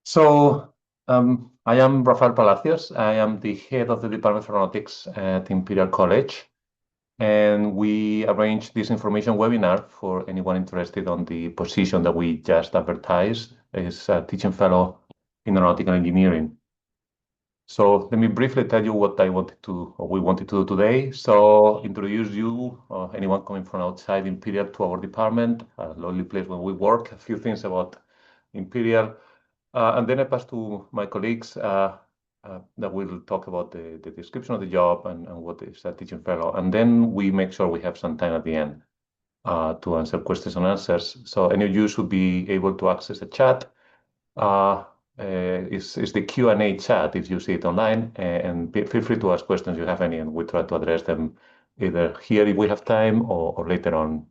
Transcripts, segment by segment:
So I am Rafael Palacios. I am the head of the Department of Aeronautics at Imperial College, and we arranged this information webinar for anyone interested on the position that we just advertised as a teaching fellow in aeronautical engineering. So let me briefly tell you what I wanted to, or we wanted to do today. So introduce you, anyone coming from outside Imperial, to our department, a lovely place where we work, a few things about Imperial. And then I pass to my colleagues that will talk about the description of the job and what is a teaching fellow. And then we make sure we have some time at the end to answer questions and answers. So any of you should be able to access the chat. It's the Q&A chat if you see it online. And feel free to ask questions if you have any, and we try to address them either here if we have time or later on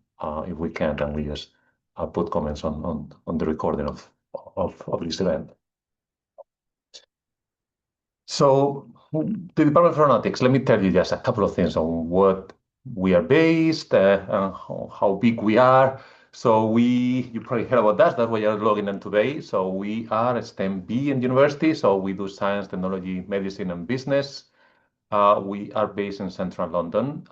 if we can, and we just put comments on the recording of this event. So the Department of Aeronautics, let me tell you just a couple of things on what we are based, and how big we are. So you probably heard about that. That's why you're logging in today. So we are a STEM B in university. So we do science, technology, medicine, and business. We are based in central London.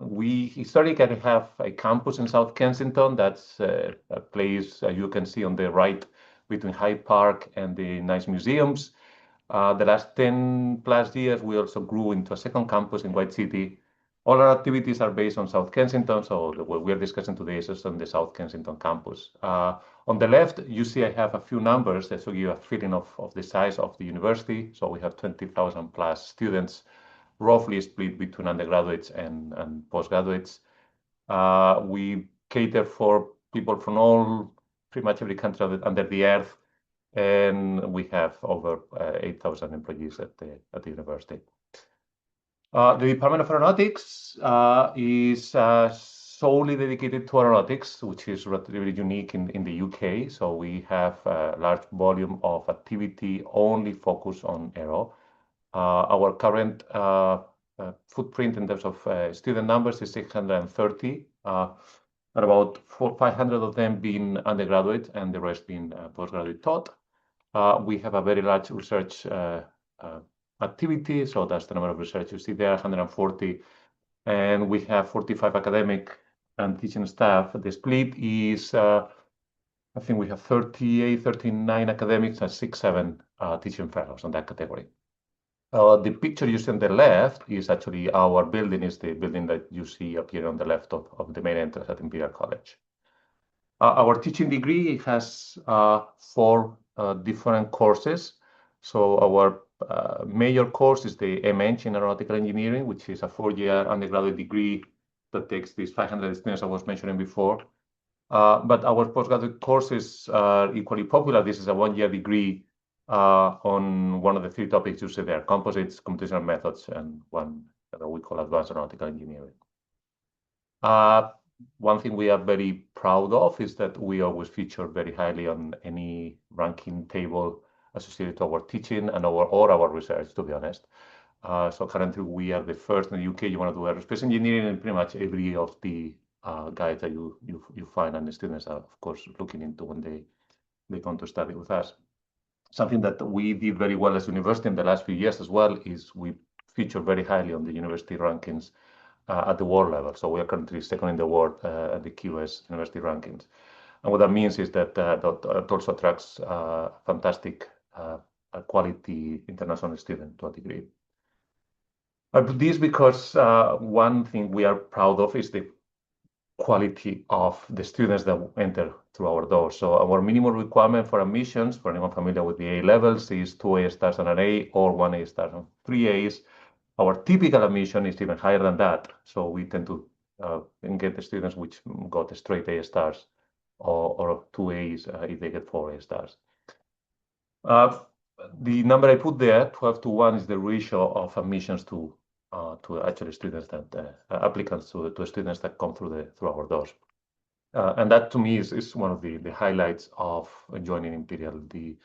We historically have a campus in South Kensington. That's a place you can see on the right between Hyde Park and the nice museums. The last 10 plus years, we also grew into a second campus in White City. All our activities are based on South Kensington, so what we're discussing today is just on the South Kensington campus. On the left, you see I have a few numbers that give you a feeling of the size of the university. So we have 20,000 plus students, roughly split between undergraduates and postgraduates. We cater for people from pretty much every country under the earth, and we have over 8,000 employees at the university. The Department of Aeronautics is solely dedicated to aeronautics, which is relatively unique in the UK. So we have a large volume of activity only focused on aero. Our current footprint in terms of student numbers is 630, about 500 of them being undergraduate and the rest being postgraduate taught. We have a very large research activity, so that's the number of research you see there, 140, and we have 45 academic and teaching staff. The split is, I think we have 38, 39 academics and 7 teaching fellows in that category. The picture you see on the left is actually our building, is the building that you see up here on the left of the main entrance at Imperial College. Our teaching degree has 4 different courses. So our major course is the ME in Aeronautical Engineering, which is a 4-year undergraduate degree that takes these 500 students I was mentioning before. But our postgraduate courses are equally popular. This is a 1-year degree on one of the 3 topics you see there: composites, computational methods, and one that we call advanced aeronautical engineering. One thing we are very proud of is that we always feature very highly on any ranking table associated to our teaching and our research, to be honest. So currently we are the first in the UK. You want to do aerospace engineering, and pretty much every of the guides that you find, and the students are, of course, looking into when they come to study with us. Something that we did very well as a university in the last few years as well is we feature very highly on the university rankings at the world level. So we are currently second in the world at the QS university rankings. And what that means is that that also attracts fantastic quality international students to a degree. I put this because one thing we are proud of is the quality of the students that enter through our doors. So our minimum requirement for admissions, for anyone familiar with the A levels, is 2 A stars and an A, or 1 A star and 3 A's. Our typical admission is even higher than that. So we tend to get the students which got straight A stars or 2 A's if they get 4 A stars. The number I put there, 12 to 1, is the ratio of admissions to actually students that applicants to students that come through our doors. And that to me is one of the highlights of joining Imperial, the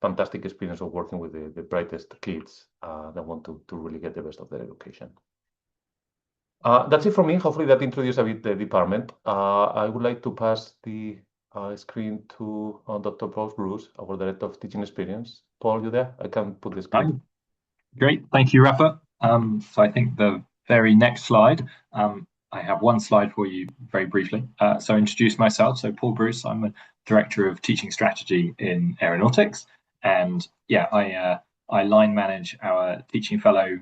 fantastic experience of working with the brightest kids that want to really get the best of their education. That's it for me. Hopefully that introduced a bit the department. I would like to pass the screen to Dr. Paul Bruce, our Director of Teaching Experience. Paul, you there? I can put the Hi. screen. Great. Thank you, Rafa. So I think the very next slide, I have one slide for you very briefly. So introduce myself. So Paul Bruce, I'm a Director of Teaching Strategy in Aeronautics. And yeah, I line manage our teaching fellow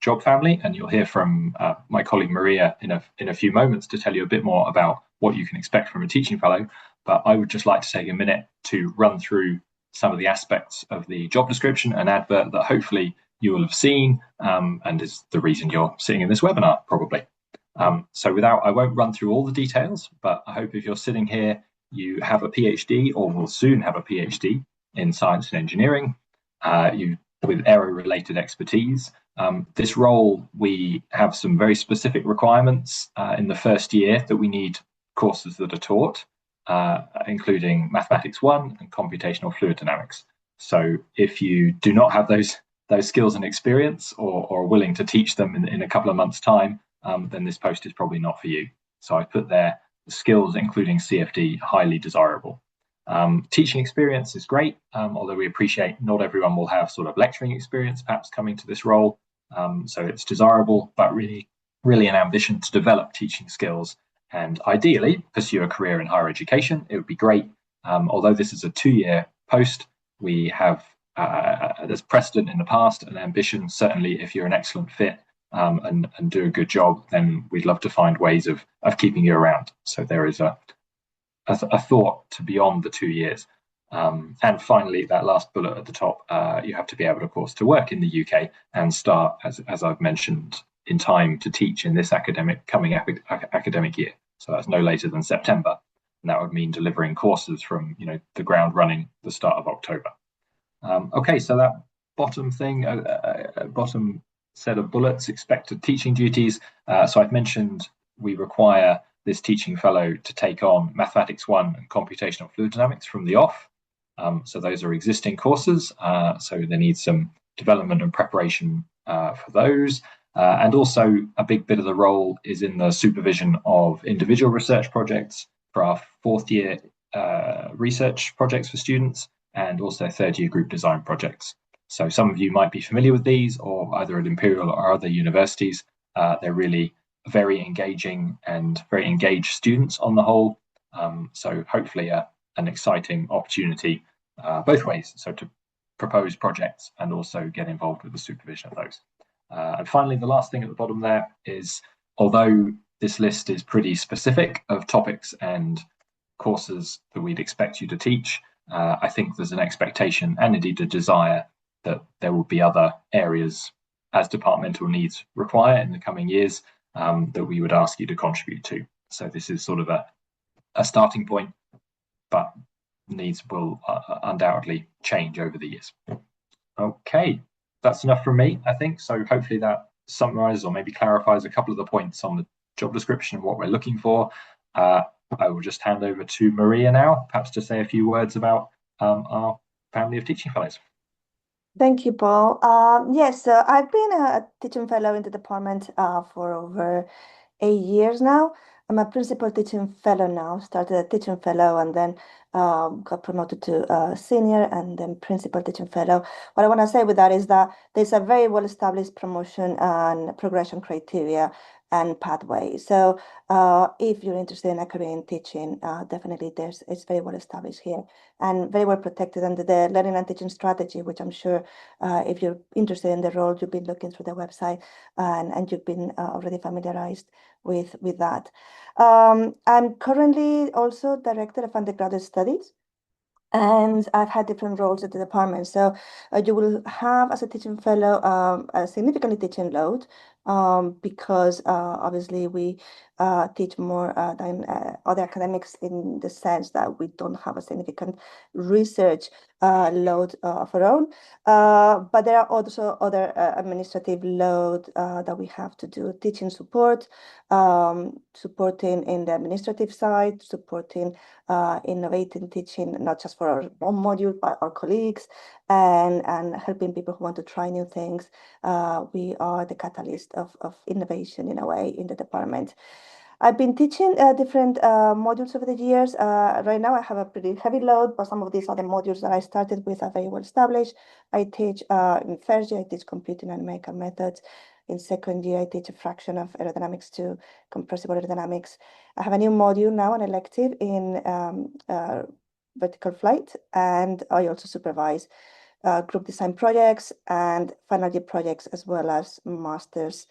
job family. And you'll hear from my colleague Maria in a few moments to tell you a bit more about what you can expect from a teaching fellow. But I would just like to take a minute to run through some of the aspects of the job description and advert that hopefully you will have seen, and is the reason you're sitting in this webinar, probably. I won't run through all the details, but I hope if you're sitting here, you have a PhD or will soon have a PhD in science and engineering, with aero-related expertise. This role, we have some very specific requirements in the first year that we need courses that are taught, including Mathematics 1 and computational fluid dynamics. So if you do not have those skills and experience, or are willing to teach them in a couple of months' time, then this post is probably not for you. So I put there the skills, including CFD, highly desirable. Teaching experience is great, although we appreciate not everyone will have sort of lecturing experience, perhaps coming to this role. So it's desirable, but really an ambition to develop teaching skills and ideally pursue a career in higher education. It would be great. Although this is a 2-year post, we have there's precedent in the past and ambition. Certainly, if you're an excellent fit and do a good job, then we'd love to find ways of keeping you around. So there is a thought to beyond the 2 years. And finally, that last bullet at the top, you have to be able, of course, to work in the UK and start, as I've mentioned, in time to teach in this coming academic year. So that's no later than September. And that would mean delivering courses from the ground running the start of October. Okay, so that bottom set of bullets, expected teaching duties. So I've mentioned we require this teaching fellow to take on Mathematics 1 and computational fluid dynamics from the off. So those are existing courses, so they need some development and preparation for those. And also a big bit of the role is in the supervision of individual research projects for our 4th year research projects for students, and also 3rd year group design projects. So some of you might be familiar with these, or either at Imperial or other universities. They're really very engaging and very engaged students on the whole. So hopefully an exciting opportunity both ways. So to propose projects and also get involved with the supervision of those. And finally, the last thing at the bottom there is, although this list is pretty specific of topics and courses that we'd expect you to teach, I think there's an expectation and indeed a desire that there will be other areas as departmental needs require in the coming years that we would ask you to contribute to. So this is sort of a starting point, but needs will undoubtedly change over the years. Okay, that's enough from me, I think. So hopefully that summarizes or maybe clarifies a couple of the points on the job description and what we're looking for. I will just hand over to Maria now, perhaps to say a few words about our family of teaching fellows. Thank you, Paul. Yes, I've been a teaching fellow in the department for over 8 years now. I'm a principal teaching fellow now, started a teaching fellow and then got promoted to senior and then principal teaching fellow. What I want to say with that is that there's a very well-established promotion and progression criteria and pathway. So if you're interested in a career in teaching, definitely it's very well established here and very well protected under the learning and teaching strategy, which I'm sure if you're interested in the role, you've been looking through the website and you've been already familiarized with that. I'm currently also director of undergraduate studies. And I've had different roles at the department. So you will have, as a teaching fellow, a significant teaching load because obviously we teach more than other academics in the sense that we don't have a significant research load of our own. But there are also other administrative load that we have to do, teaching support, supporting in the administrative side, supporting innovating teaching, not just for our own module, but our colleagues, and helping people who want to try new things. We are the catalyst of innovation in a way in the department. I've been teaching different modules over the years. Right now, I have a pretty heavy load, but some of these are the modules that I started with are very well established. I teach in first year, I teach computing and numerical methods. In second year, I teach a fraction of aerodynamics to compressible aerodynamics. I have a new module now, an elective in vertical flight, and I also supervise group design projects and final year projects, as well as master's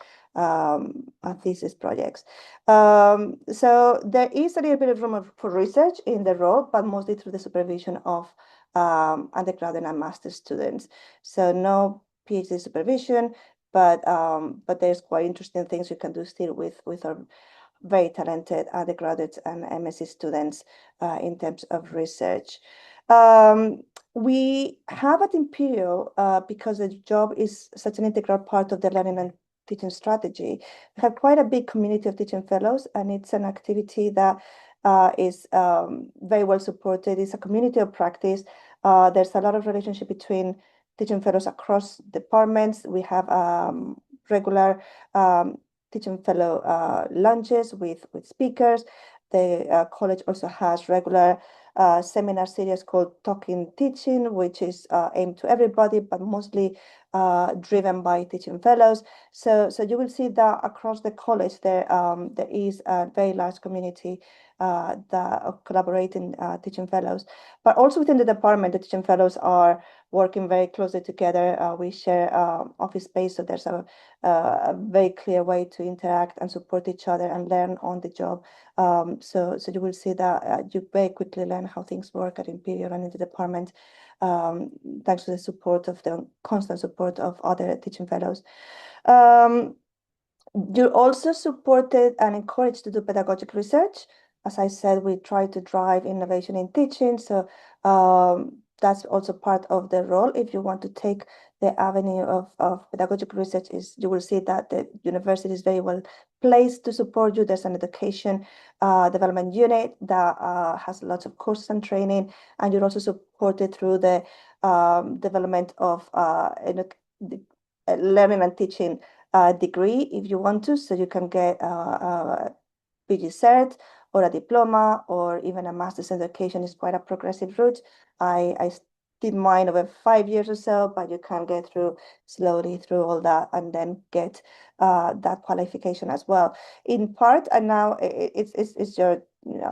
thesis projects. So there is a little bit of room for research in the role, but mostly through the supervision of undergraduate and master's students. So no PhD supervision, but there's quite interesting things you can do still with our very talented undergraduates and MSc students in terms of research. We have at Imperial, because the job is such an integral part of the learning and teaching strategy, we have quite a big community of teaching fellows, and it's an activity that is very well supported. It's a community of practice. There's a lot of relationship between teaching fellows across departments. We have regular teaching fellow lunches with speakers. The college also has regular seminar series called Talking Teaching, which is aimed to everybody, but mostly driven by teaching fellows. So you will see that across the college there is a very large community that of collaborating teaching fellows. But also within the department, the teaching fellows are working very closely together. We share office space, so there's a very clear way to interact and support each other and learn on the job. So you will see that you very quickly learn how things work at Imperial and in the department, thanks to the support of the constant support of other teaching fellows. You're also supported and encouraged to do pedagogic research. As I said, we try to drive innovation in teaching, so that's also part of the role. If you want to take the avenue of pedagogic research, you will see that the university is very well placed to support you. There's an education development unit that has lots of courses and training, and you're also supported through the development of learning and teaching degree if you want to, so you can get a PG cert or a diploma or even a master's in education. Is quite a progressive route. I did mine over 5 years or so, but you can get through slowly through all that and then get that qualification as well. In part, and now it's your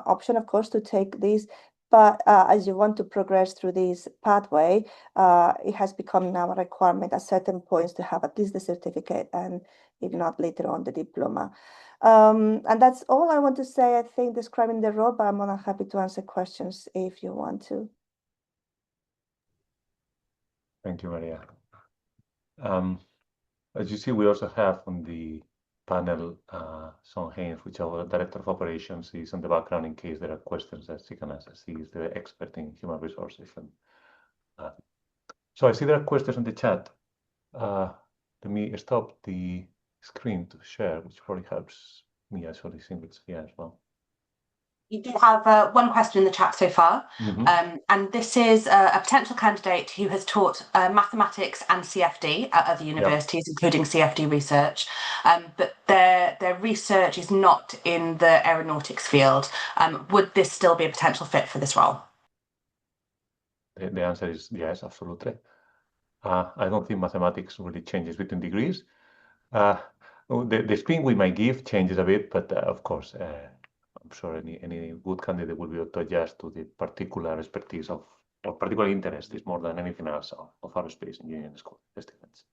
option, of course, to take these. But as you want to progress through this pathway, it has become now a requirement at certain points to have at least the certificate, and if not later on the diploma. And that's all I want to say, I think, describing the role, but I'm more than happy to answer questions if you want to. Thank you, Maria. As you see, we also have on the panel Sean Haynes, which our Director of Operations is in the background in case there are questions that she can answer. She is the expert in human resources. And, so I see there are questions in the chat. Let me stop the screen to share, which probably helps me actually see it here as well. You did have one question in the chat so far, and this is a potential candidate who has taught mathematics and CFD at other universities, including CFD research, but their research is not in the aeronautics field. Would this still be a potential fit for this role? The answer is yes, absolutely. I don't think mathematics really changes between degrees. The spin we might give changes a bit, but of course, I'm sure any good candidate will be able to adjust to the particular expertise or particular interest is more than anything else of aerospace engineering school estimates.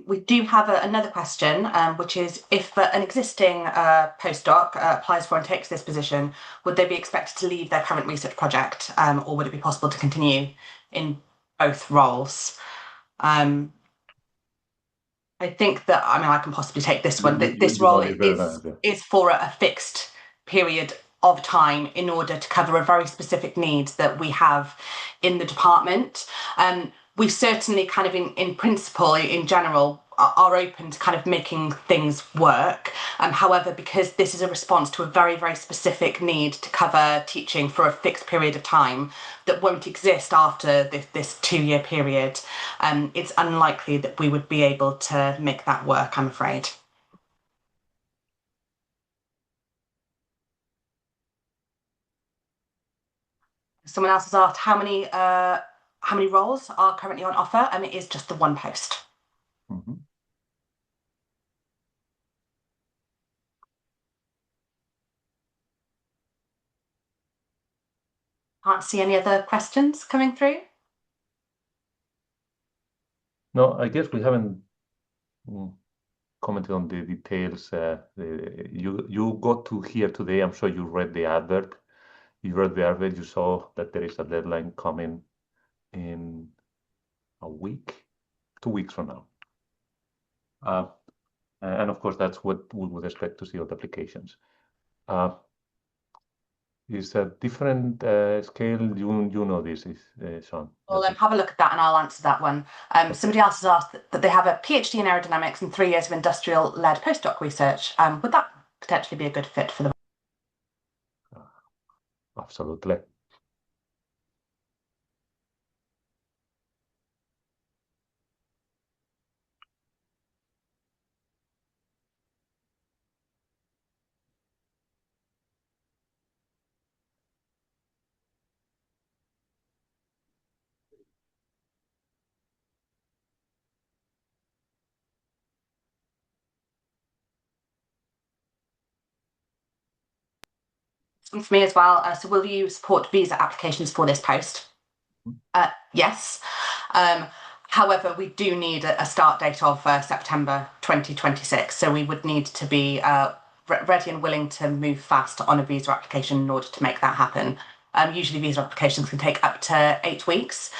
We do have another question, which is if an existing postdoc applies for and takes this position, would they be expected to leave their current research project, or would it be possible to continue in both roles? I think that, I can possibly take this one. This role is for a fixed period of time in order to cover a very specific need that we have in the department. We certainly kind of in principle, in general, are open to kind of making things work. However, because this is a response to a very, very specific need to cover teaching for a fixed period of time that won't exist after this 2-year period, it's unlikely that we would be able to make that work, I'm afraid. Someone else has asked how many roles are currently on offer, and it is just the one post. Mm-hmm. Can't see any other questions coming through. No, I guess we haven't commented on the details. You got to here today. I'm sure you read the advert. You read the advert. You saw that there is a deadline coming in a week, 2 weeks from now. And of course, that's what we would expect to see on the applications. Is a different scale. You know this is Sean. Well, have a look at that and I'll answer that one. Okay. Somebody else has asked that they have a PhD in aerodynamics and 3 years of industrial-led postdoc research. Would that potentially be a good fit for them? Absolutely. For me as well. So will you support visa applications for this post? Yes. However, we do need a start date of September 2026. So we would need to be ready and willing to move fast on a visa application in order to make that happen. Usually visa applications can take up to 8 weeks.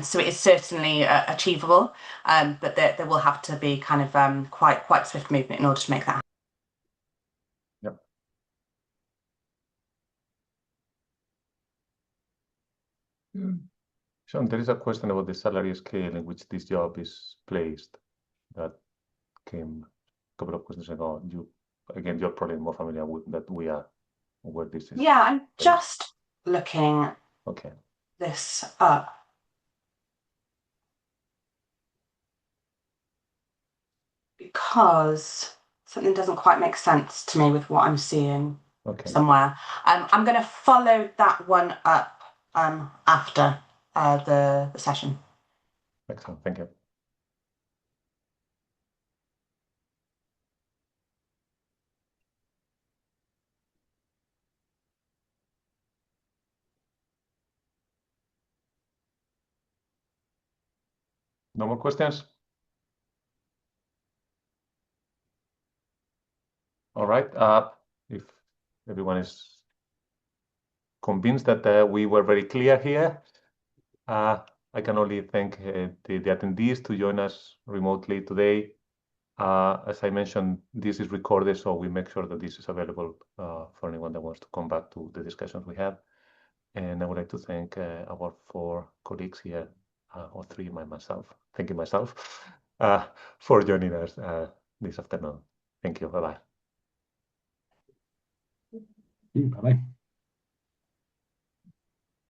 So it is certainly achievable, but there will have to be kind of quite swift movement in order to make that happen. Yep. Sean, there is a question about the salary scale in which this job is placed that came a couple of questions ago. You're probably more familiar with that we are where this is. Yeah, I'm just looking this up. Because something doesn't quite make sense to me with what I'm seeing somewhere. I'm going to follow that one up after the session. Excellent, thank you. No more questions? All right. If everyone is convinced that we were very clear here, I can only thank the attendees to join us remotely today. As I mentioned, this is recorded, so we make sure that this is available for anyone that wants to come back to the discussions we had. And I would like to thank our 4 colleagues here, or 3 thanking myself, for joining us this afternoon. Thank you. Bye-bye. Bye-bye.